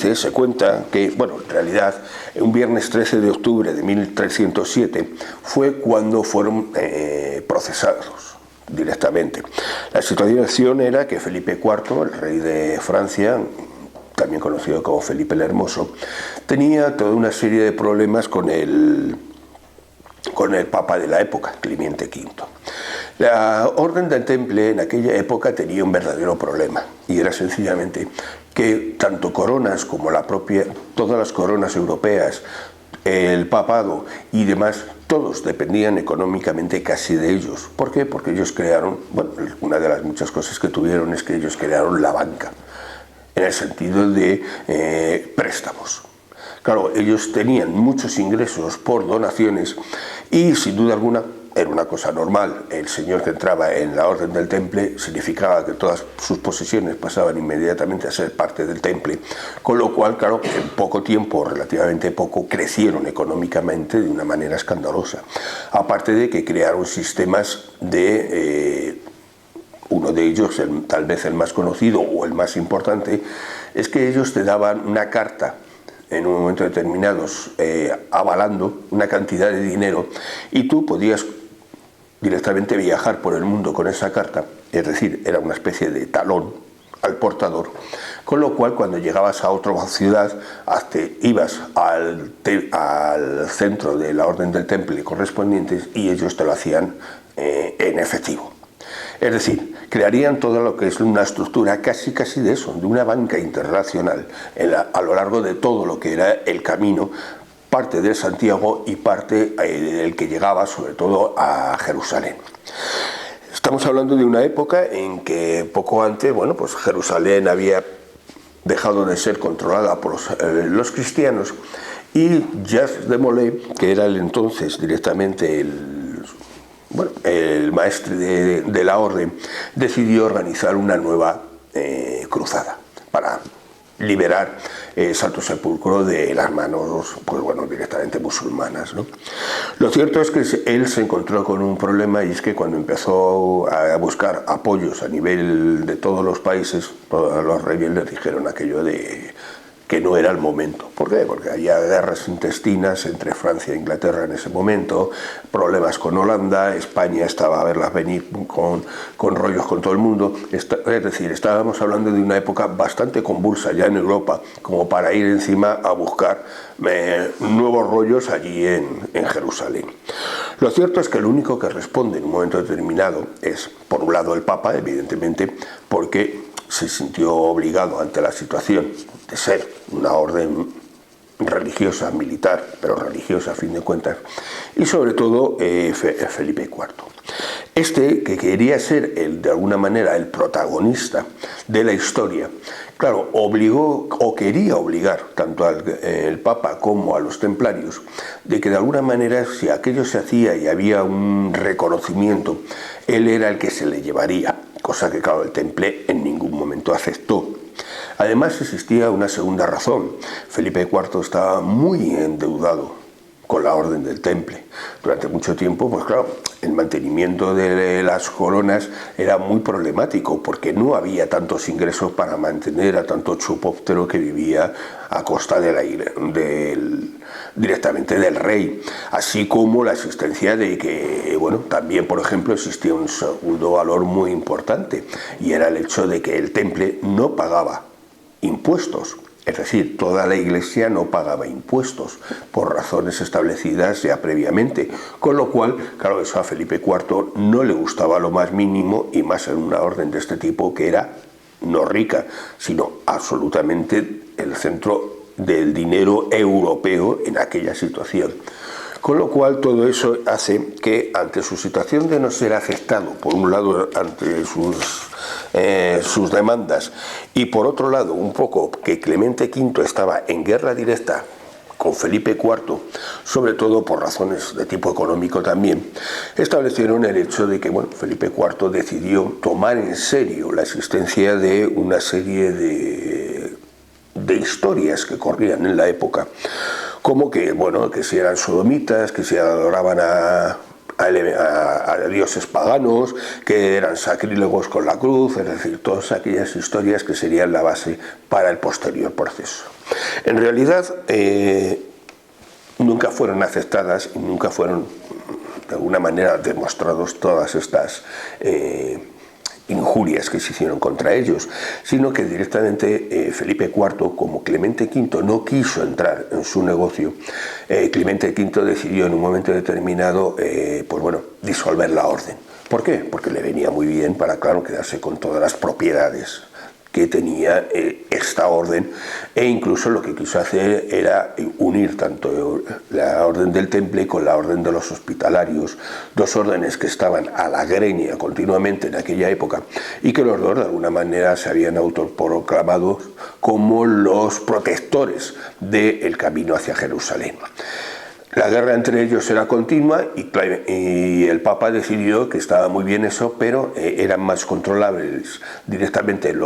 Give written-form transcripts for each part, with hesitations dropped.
dice, se cuenta que, bueno, en realidad, un viernes 13 de octubre de 1307 fue cuando fueron procesados directamente. La situación era que Felipe IV, el rey de Francia, también conocido como Felipe el Hermoso, tenía toda una serie de problemas con el papa de la época, Clemente V. La Orden del Temple en aquella época tenía un verdadero problema, y era sencillamente que tanto coronas como todas las coronas europeas, el papado y demás, todos dependían económicamente casi de ellos. ¿Por qué? Porque ellos crearon, bueno, una de las muchas cosas que tuvieron es que ellos crearon la banca, en el sentido de préstamos. Claro, ellos tenían muchos ingresos por donaciones y, sin duda alguna, era una cosa normal. El señor que entraba en la Orden del Temple significaba que todas sus posesiones pasaban inmediatamente a ser parte del Temple, con lo cual, claro, en poco tiempo, relativamente poco, crecieron económicamente de una manera escandalosa. Aparte de que crearon sistemas de... uno de ellos, tal vez el más conocido o el más importante, es que ellos te daban una carta en un momento determinado, avalando una cantidad de dinero, y tú podías directamente viajar por el mundo con esa carta, es decir, era una especie de talón al portador, con lo cual cuando llegabas a otra ciudad ibas al centro de la Orden del Temple correspondientes y ellos te lo hacían en efectivo. Es decir, crearían todo lo que es una estructura casi de eso, de una banca internacional a lo largo de todo lo que era el camino, parte de Santiago y parte del que llegaba sobre todo a Jerusalén. Estamos hablando de una época en que poco antes, bueno, pues Jerusalén había dejado de ser controlada por los cristianos, y Jacques de Molay, que era el entonces directamente el maestre de la orden, decidió organizar una nueva cruzada para liberar Santo Sepulcro de las manos, pues bueno, directamente musulmanas, ¿no? Lo cierto es que él se encontró con un problema, y es que cuando empezó a buscar apoyos a nivel de todos los países, todos los rebeldes dijeron aquello de que no era el momento. ¿Por qué? Porque había guerras intestinas entre Francia e Inglaterra en ese momento, problemas con Holanda, España estaba a verlas venir con rollos con todo el mundo. Es decir, estábamos hablando de una época bastante convulsa ya en Europa, como para ir encima a buscar nuevos rollos allí en Jerusalén. Lo cierto es que lo único que responde en un momento determinado es, por un lado, el Papa, evidentemente, porque se sintió obligado ante la situación de ser una orden religiosa, militar, pero religiosa a fin de cuentas, y sobre todo Felipe IV. Que quería ser de alguna manera el protagonista de la historia, claro, quería obligar tanto al Papa como a los templarios de que de alguna manera, si aquello se hacía y había un reconocimiento, él era el que se le llevaría, cosa que claro el Temple en ningún momento aceptó. Además existía una segunda razón. Felipe IV estaba muy endeudado con la Orden del Temple. Durante mucho tiempo, pues claro, el mantenimiento de las coronas era muy problemático, porque no había tantos ingresos para mantener a tanto chupóptero que vivía a costa directamente del rey, así como la existencia de que, bueno, también por ejemplo existía un segundo valor muy importante, y era el hecho de que el Temple no pagaba impuestos. Es decir, toda la Iglesia no pagaba impuestos por razones establecidas ya previamente, con lo cual, claro, eso a Felipe IV no le gustaba lo más mínimo, y más en una orden de este tipo que era no rica, sino absolutamente el centro del dinero europeo en aquella situación. Con lo cual todo eso hace que, ante su situación de no ser aceptado, por un lado ante sus demandas, y por otro lado un poco que Clemente V estaba en guerra directa con Felipe IV, sobre todo por razones de tipo económico también, establecieron el hecho de que, bueno, Felipe IV decidió tomar en serio la existencia de una serie de historias que corrían en la época, como que, bueno, que si eran sodomitas, que si adoraban a dioses paganos, que eran sacrílegos con la cruz, es decir, todas aquellas historias que serían la base para el posterior proceso. En realidad, nunca fueron aceptadas y nunca fueron, de alguna manera, demostrados todas estas injurias que se hicieron contra ellos, sino que directamente Felipe IV, como Clemente V no quiso entrar en su negocio, Clemente V decidió en un momento determinado pues bueno, disolver la orden. ¿Por qué? Porque le venía muy bien para, claro, quedarse con todas las propiedades que tenía esta orden, e incluso lo que quiso hacer era unir tanto la orden del Temple con la orden de los hospitalarios, dos órdenes que estaban a la greña continuamente en aquella época y que los dos de alguna manera se habían autoproclamado como los protectores del camino hacia Jerusalén. La guerra entre ellos era continua y el Papa decidió que estaba muy bien eso, pero eran más controlables directamente en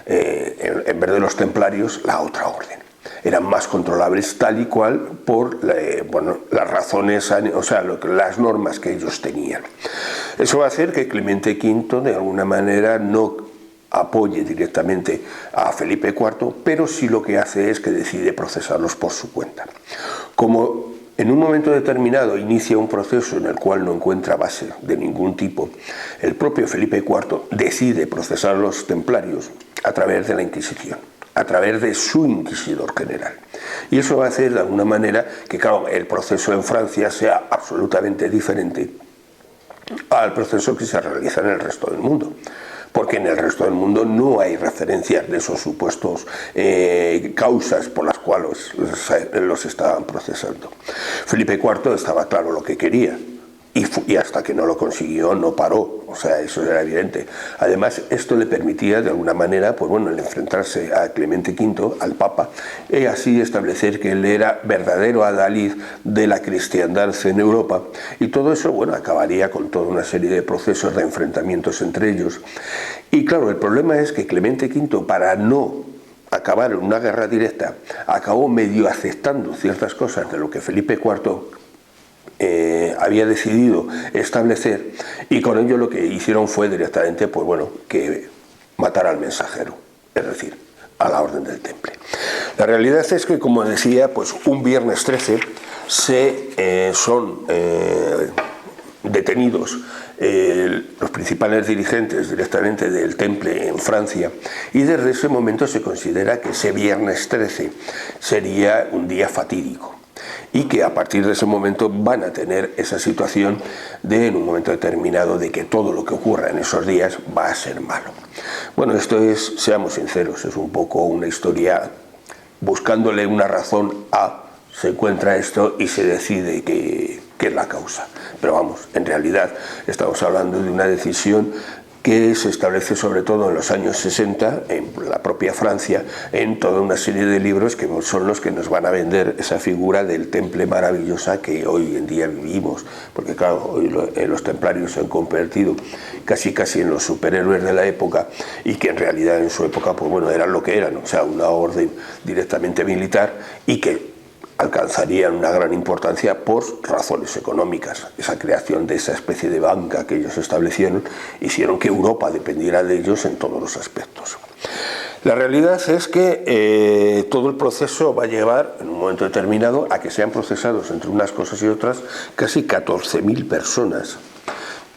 vez de los templarios, la otra orden. Eran más controlables tal y cual por bueno, las razones, o sea, las normas que ellos tenían. Eso va a hacer que Clemente V de alguna manera no apoye directamente a Felipe IV, pero sí lo que hace es que decide procesarlos por su cuenta. Como en un momento determinado inicia un proceso en el cual no encuentra base de ningún tipo, el propio Felipe IV decide procesar a los templarios a través de la Inquisición, a través de su inquisidor general. Y eso va a hacer de alguna manera que, claro, el proceso en Francia sea absolutamente diferente al proceso que se realiza en el resto del mundo, porque en el resto del mundo no hay referencias de esos supuestos causas por las cuales los estaban procesando. Felipe IV estaba claro lo que quería, y hasta que no lo consiguió no paró, o sea, eso era evidente. Además, esto le permitía de alguna manera, pues bueno, el enfrentarse a Clemente V, al Papa, y así establecer que él era verdadero adalid de la cristiandad en Europa, y todo eso, bueno, acabaría con toda una serie de procesos de enfrentamientos entre ellos. Y claro, el problema es que Clemente V, para no acabar en una guerra directa, acabó medio aceptando ciertas cosas de lo que Felipe IV había decidido establecer, y con ello lo que hicieron fue directamente, pues bueno, que matar al mensajero, es decir, a la orden del Temple. La realidad es que, como decía, pues un viernes 13 son detenidos los principales dirigentes directamente del Temple en Francia, y desde ese momento se considera que ese viernes 13 sería un día fatídico, y que a partir de ese momento van a tener esa situación de, en un momento determinado, de que todo lo que ocurra en esos días va a ser malo. Bueno, esto es, seamos sinceros, es un poco una historia buscándole una razón a, se encuentra esto y se decide que es la causa. Pero vamos, en realidad estamos hablando de una decisión que se establece sobre todo en los años 60 en la propia Francia, en toda una serie de libros que son los que nos van a vender esa figura del Temple maravillosa que hoy en día vivimos, porque claro, hoy los templarios se han convertido casi en los superhéroes de la época, y que en realidad en su época, pues bueno, eran lo que eran, o sea, una orden directamente militar, y que alcanzarían una gran importancia por razones económicas. Esa creación de esa especie de banca que ellos establecieron hicieron que Europa dependiera de ellos en todos los aspectos. La realidad es que todo el proceso va a llevar, en un momento determinado, a que sean procesados, entre unas cosas y otras, casi 14.000 personas,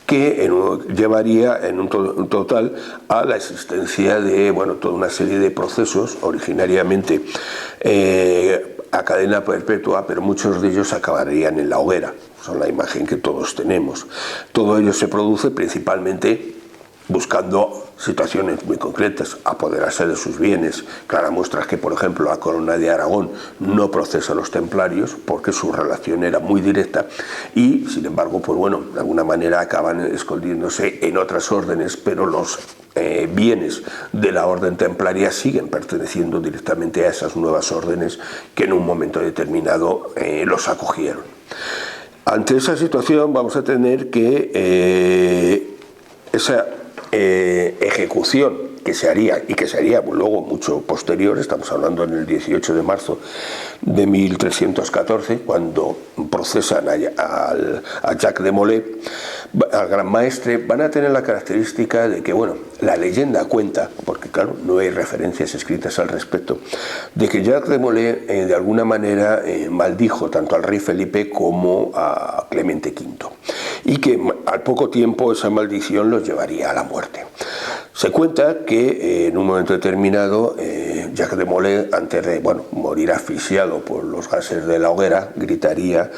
que llevaría en un total a la existencia de, bueno, toda una serie de procesos, originariamente a cadena perpetua, pero muchos de ellos acabarían en la hoguera. Son la imagen que todos tenemos. Todo ello se produce principalmente buscando situaciones muy concretas, apoderarse de sus bienes. Clara muestra es que, por ejemplo, la corona de Aragón no procesa a los templarios porque su relación era muy directa, y sin embargo, pues bueno, de alguna manera acaban escondiéndose en otras órdenes, pero los bienes de la orden templaria siguen perteneciendo directamente a esas nuevas órdenes que en un momento determinado los acogieron. Ante esa situación vamos a tener que esa ejecución que se haría, y que se haría luego mucho posterior, estamos hablando en el 18 de marzo de 1314, cuando procesan a Jacques de Molay, al gran maestre, van a tener la característica de que, bueno, la leyenda cuenta, porque claro, no hay referencias escritas al respecto, de que Jacques de Molay de alguna manera maldijo tanto al rey Felipe como a Clemente V, y que al poco tiempo esa maldición los llevaría a la muerte. Se cuenta que en un momento determinado Jacques de Molay, antes de morir asfixiado por los gases de la hoguera, gritaría: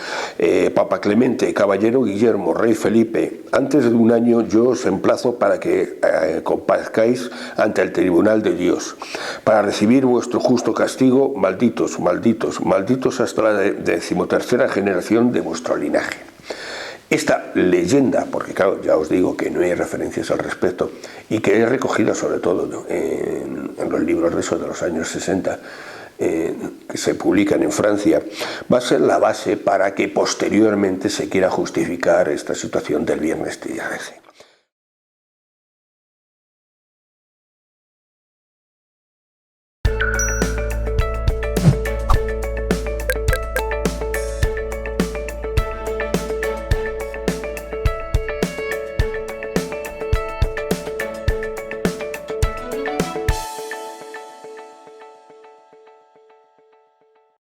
Papa Clemente, caballero Guillermo, rey Felipe, antes de un año yo os emplazo para que comparezcáis ante el tribunal de Dios, para recibir vuestro justo castigo, malditos, malditos, malditos hasta la 13ª generación de vuestro linaje. Esta leyenda, porque claro, ya os digo que no hay referencias al respecto, y que es recogida sobre todo en los libros de los años 60, que se publican en Francia, va a ser la base para que posteriormente se quiera justificar esta situación del Viernes 13.